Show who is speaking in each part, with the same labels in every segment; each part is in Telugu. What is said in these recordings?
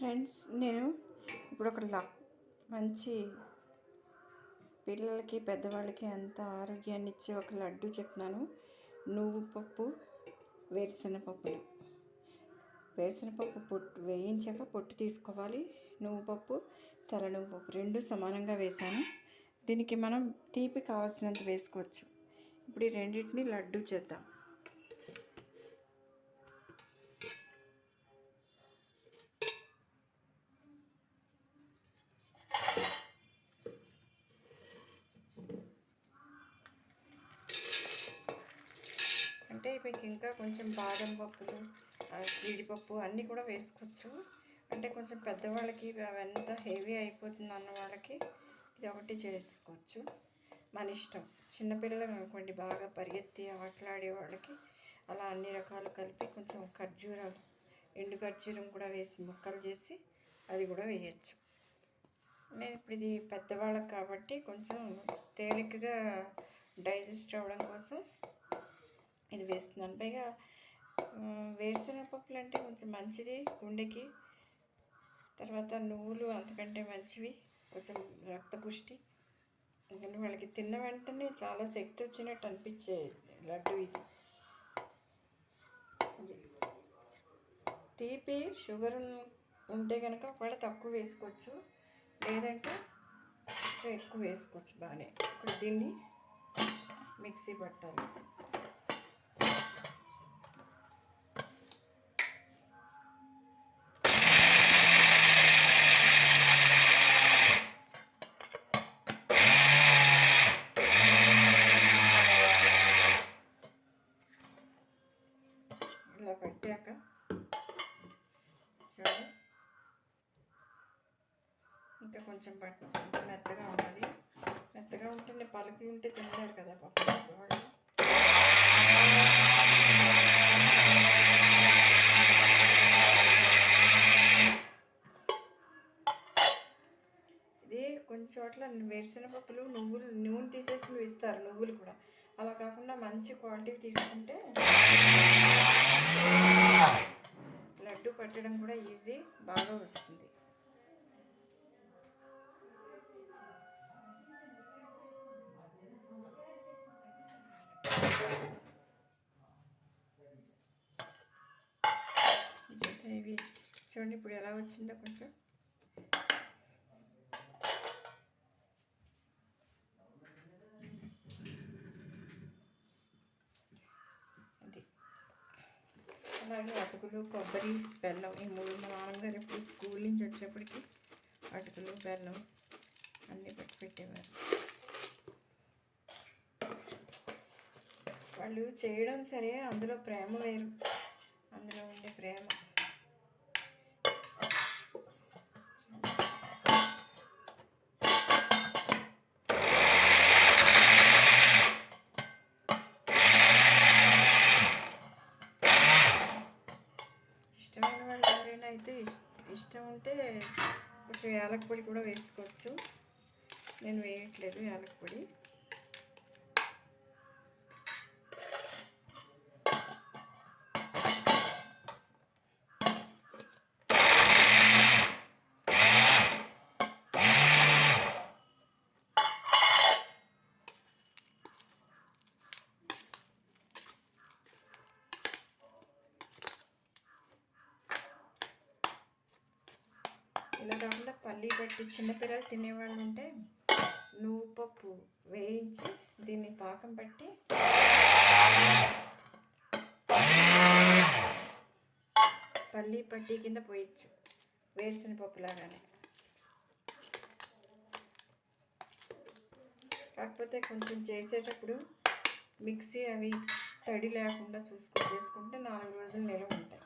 Speaker 1: ఫ్రెండ్స్, నేను ఇప్పుడు ఒక మంచి పిల్లలకి పెద్దవాళ్ళకి అంత ఆరోగ్యాన్ని ఇచ్చే ఒక లడ్డు చెప్తున్నాను. నువ్వు పప్పు, వేరుశనగపప్పులు. వేరుశనగపప్పు పొట్టు వేయించాక పొట్టు తీసుకోవాలి. నువ్వు పప్పు, తెల్ల పప్పు రెండు సమానంగా వేసాను. దీనికి మనం తీపి కావాల్సినంత వేసుకోవచ్చు. ఇప్పుడు ఈ రెండింటిని లడ్డు చేద్దాం. అంటే మీకు ఇంకా కొంచెం బాదం పప్పులు, జీడిపప్పు అన్నీ కూడా వేసుకోవచ్చు. అంటే కొంచెం పెద్దవాళ్ళకి అవంతా హెవీ అయిపోతుంది అన్న వాళ్ళకి ఇది ఒకటి చేసుకోవచ్చు, మన ఇష్టం. చిన్నపిల్లలు అనుకోండి, బాగా పరిగెత్తి ఆటలాడే వాళ్ళకి అలా అన్ని రకాలు కలిపి కొంచెం ఖర్జూరాలు, ఎండు ఖర్జూరం కూడా వేసి ముక్కలు చేసి అది కూడా వేయచ్చు. నేను ఇప్పుడు ఇది పెద్దవాళ్ళకి కాబట్టి కొంచెం తేలికగా డైజెస్ట్ అవ్వడం కోసం ఇది వేస్తున్నాను. పైగా వేరుశనగపప్పులు అంటే కొంచెం మంచిది గుండెకి. తర్వాత నువ్వులు అంతకంటే మంచివి, కొంచెం రక్తపుష్టి. ఎందుకంటే వాళ్ళకి తిన్న వెంటనే చాలా శక్తి వచ్చినట్టు అనిపించే లడ్డు ఇది. తీపి షుగర్ ఉంటే కనుక ఒకవేళ తక్కువ వేసుకోవచ్చు, లేదంటే ఎక్కువ వేసుకోవచ్చు బాగానే. ఇప్పుడు దీన్ని మిక్సీ పట్టాలి. ఇలా పెట్టాక చూడండి, ఇంకా కొంచెం మెత్తగా ఉండాలి. మెత్తగా ఉంటే పలుకులు ఉంటే తినలేరు కదా పప్పు వాళ్ళు. ఇది కొన్ని చోట్ల వేరుశనగపప్పులు నూనె తీసేసి ఇస్తారు, నువ్వులు కూడా. అలా కాకుండా మంచి క్వాలిటీ తీసుకుంటే లడ్డు పట్టడం కూడా ఈజీ, బాగా వస్తుంది. ఇవి చూడండి ఇప్పుడు ఎలా వచ్చిందో కొంచెం. అలాగే అటుకులు, కొబ్బరి, బెల్లం, ఈ మూడు మా నాన్నగారు ఎప్పుడు స్కూల్ నుంచి వచ్చేప్పటికి అటుకులు, బెల్లం అన్నీ పెట్టేవారు. వాళ్ళు చేయడం సరే, అందులో ప్రేమ వేరు, అందులో ఉండే ప్రేమ. ఇష్టమైన వాళ్ళు ఎవరైనా అయితే ఇష్టం ఉంటే కొంచెం యాలక పొడి కూడా వేసుకోవచ్చు. నేను వేయట్లేదు యాలక పొడి. ఇలా కాకుండా పల్లి పట్టి చిన్నపిల్లలు తినేవాళ్ళు ఉంటే నువ్వు పప్పు వేయించి దీన్ని పాకం పట్టి పల్లి పట్టి కింద పోయచ్చు, వేరుశనగపప్పు లాగానే. కాకపోతే కొంచెం చేసేటప్పుడు మిక్సీ అవి తడి లేకుండా చేసుకుంటే 4 రోజులు నిల్వ ఉంటాయి.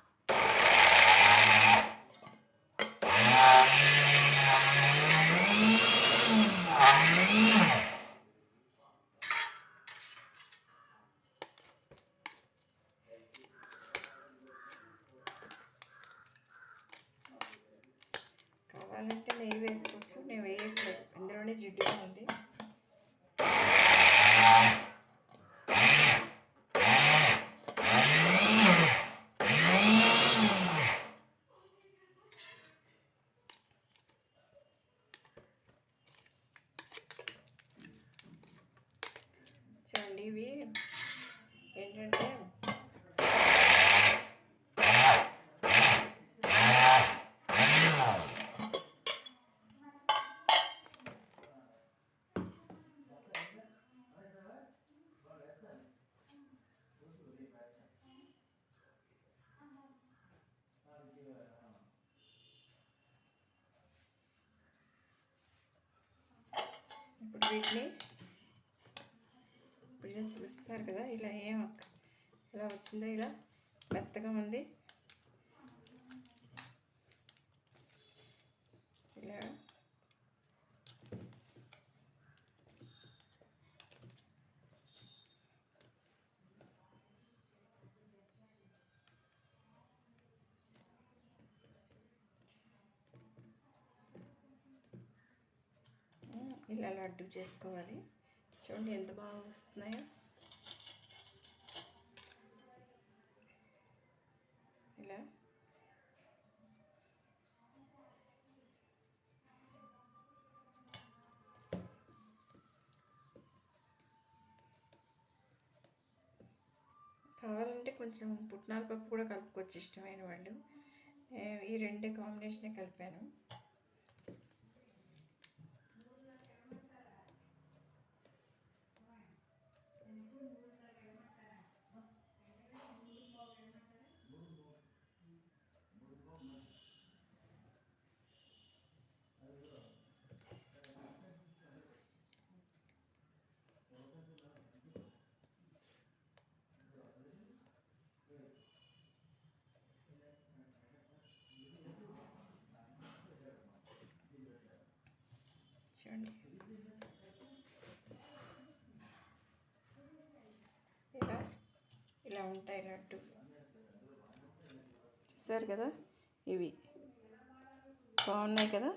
Speaker 1: కావాలంటే నెయ్యి వేసుకోవచ్చు, నేను వేయట్లేదు, ఇందులోనే జిడ్డుగా ఉంది. వీటిని ఇప్పుడు ఇలా చూస్తున్నారు కదా, ఇలా ఇలా వచ్చిందో, ఇలా మెత్తగా ఉంది. ఇలా ఇలా లడ్డు చేసుకోవాలి. చూడండి ఎంత బాగా వస్తున్నాయో. ఇలా కావాలంటే కొంచెం పుట్నాల పప్పు కూడా కలుపుకోవచ్చు ఇష్టమైన వాళ్ళు. ఈ రెండే కాంబినేషనే కలిపాను. చూడండి ఇలా ఉంటాయి లడ్డు. చూసారు కదా, ఇవి బాగున్నాయి కదా.